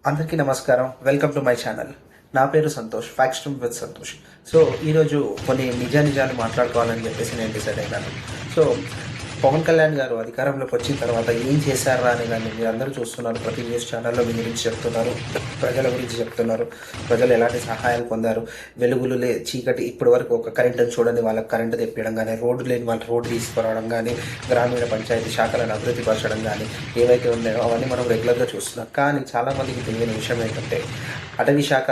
అందరికీ నమస్కారం. Welcome to my channel. నా పేరు Santosh, facts with Santosh. So ఈరోజు కొన్ని నిజాలు మాట్లాడుకోవాలని చెప్పేసి నేను డిసైడ్ అయినాను. సో పవన్ కళ్యాణ్ గారు అధికారంలోకి వచ్చిన తర్వాత ఏం చేశారా అని కానీ మీరు అందరూ చూస్తున్నారు. ప్రతి న్యూస్ ఛానల్లో మీ గురించి చెప్తున్నారు, ప్రజల గురించి చెప్తున్నారు, ప్రజలు ఎలాంటి సహాయాలు పొందారు, వెలుగులు చీకటి ఇప్పటి వరకు ఒక కరెంటును చూడని వాళ్ళకి కరెంటు తెప్పించడం కానీ, రోడ్డు లేని వాళ్ళు రోడ్డు తీసుకురావడం కానీ, గ్రామీణ పంచాయతీ శాఖలను అభివృద్ధి పరచడం కానీ ఏవైతే ఉన్నాయో అవన్నీ మనం రెగ్యులర్గా చూస్తున్నాం. కానీ చాలామందికి తెలియని విషయం ఏంటంటే అటవీ శాఖ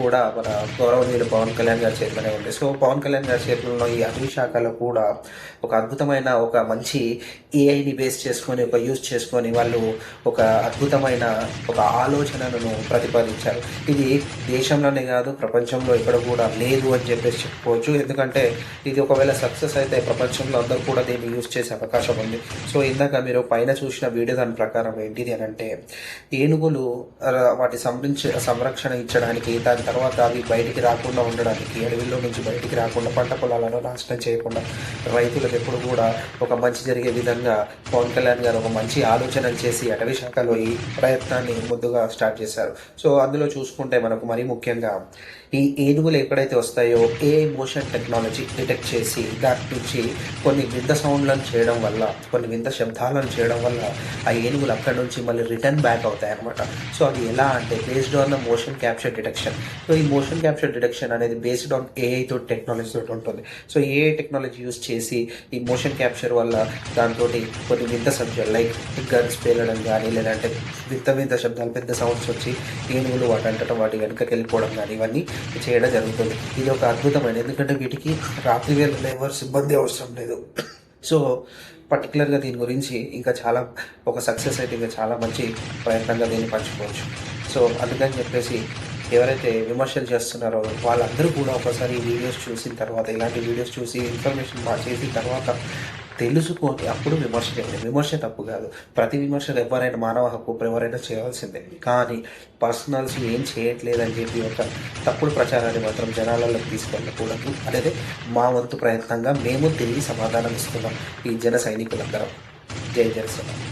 కూడా మన గౌరవనీయులు పవన్ కళ్యాణ్ గారి చేతిలోనే ఉంది. సో పవన్ కళ్యాణ్ గారి చేతుల్లో ఈ అటవీ శాఖలో కూడా ఒక అద్భుతమైన ఒక మంచి ఏఐని బేస్ చేసుకొని యూజ్ చేసుకొని వాళ్ళు ఒక అద్భుతమైన ఒక ఆలోచనలను ప్రతిపాదించారు. ఇది దేశంలోనే కాదు ప్రపంచంలో ఇక్కడ కూడా లేదు అని చెప్పేసి చెప్పుకోవచ్చు. ఎందుకంటే ఇది ఒకవేళ సక్సెస్ అయితే ప్రపంచంలో అందరూ కూడా దీన్ని యూజ్ చేసే అవకాశం ఉంది. సో ఇందాక మీరు పైన చూసిన వీడియో దాని ప్రకారం ఏంటిది అని అంటే ఏనుగులు వాటి సంరక్షణ ఇచ్చడానికి, దాని తర్వాత అవి బయటికి రాకుండా ఉండడానికి, అడవిలో నుంచి బయటికి రాకుండా పంట పొలాలను నాశనం చేయకుండా రైతులకు ఎప్పుడు కూడా ఒక మంచి జరిగే విధంగా పవన్ కళ్యాణ్ గారు ఒక మంచి ఆలోచనలు చేసి అటవీ శాఖలో ఈ ప్రయత్నాన్ని ముందుగా స్టార్ట్ చేశారు. సో అందులో చూసుకుంటే మనకు మరీ ముఖ్యంగా ఈ ఏనుగులు ఎక్కడైతే వస్తాయో ఏఐ మోషన్ టెక్నాలజీ డిటెక్ట్ చేసి దాని నుంచి కొన్ని వింత సౌండ్లను చేయడం వల్ల, కొన్ని వింత శబ్దాలను చేయడం వల్ల ఆ ఏనుగులు అక్కడ నుంచి మళ్ళీ రిటర్న్ బ్యాక్ అవుతాయి అనమాట. సో అది ఎలా అంటే based on the motion capture detection. So ఈ మోషన్ క్యాప్చర్ డిటెక్షన్ అనేది బేస్డ్ ఆన్ ఏఐ టెక్నాలజీ తోటి ఉంటుంది. సో ఏఐ టెక్నాలజీ యూజ్ చేసి ఈ మోషన్ క్యాప్చర్ వల్ల దాంతో కొన్ని వింత శబ్దాలు లైక్ గన్స్ పేలడం కానీ, లేదంటే వింత శబ్దాలు పెద్ద సౌండ్స్ వచ్చి ఏనుగులు వాటంతటా వాటి వెనుకకి వెళ్ళిపోవడం కానీ ఇవన్నీ చేయడం జరుగుతుంది. ఇది ఒక అద్భుతమైన, ఎందుకంటే వీటికి రాత్రి వేళ లేబర్ సిబ్బంది అవసరం లేదు. సో పర్టికులర్గా దీని గురించి ఇంకా చాలా ఒక సక్సెస్ అయితే ఇంకా చాలా మంచి ప్రయత్నంగా దీన్ని పంచుకోవచ్చు. సో అందుకని చెప్పేసి ఎవరైతే విమర్శలు చేస్తున్నారో వాళ్ళందరూ కూడా ఒకసారి ఈ వీడియోస్ చూసిన తర్వాత, ఇలాంటి వీడియోస్ చూసి ఇన్ఫర్మేషన్ చేసిన తర్వాత తెలుసుకొని అప్పుడు విమర్శ చేయాలి. విమర్శ తప్పు కాదు. ప్రతి విమర్శలు ఎవరైనా మానవ హక్కు ఎవరైనా చేయాల్సిందే. కానీ పర్సనల్స్ ఏం చేయట్లేదని చెప్పి ఒక తప్పుడు ప్రచారాన్ని మాత్రం జనాలలోకి తీసుకెళ్ళకూడదు అనేది మా వంతు ప్రయత్నంగా మేము తిరిగి సమాధానం ఇస్తున్నాం ఈ జన సైనికులందరం. జై జనసేన.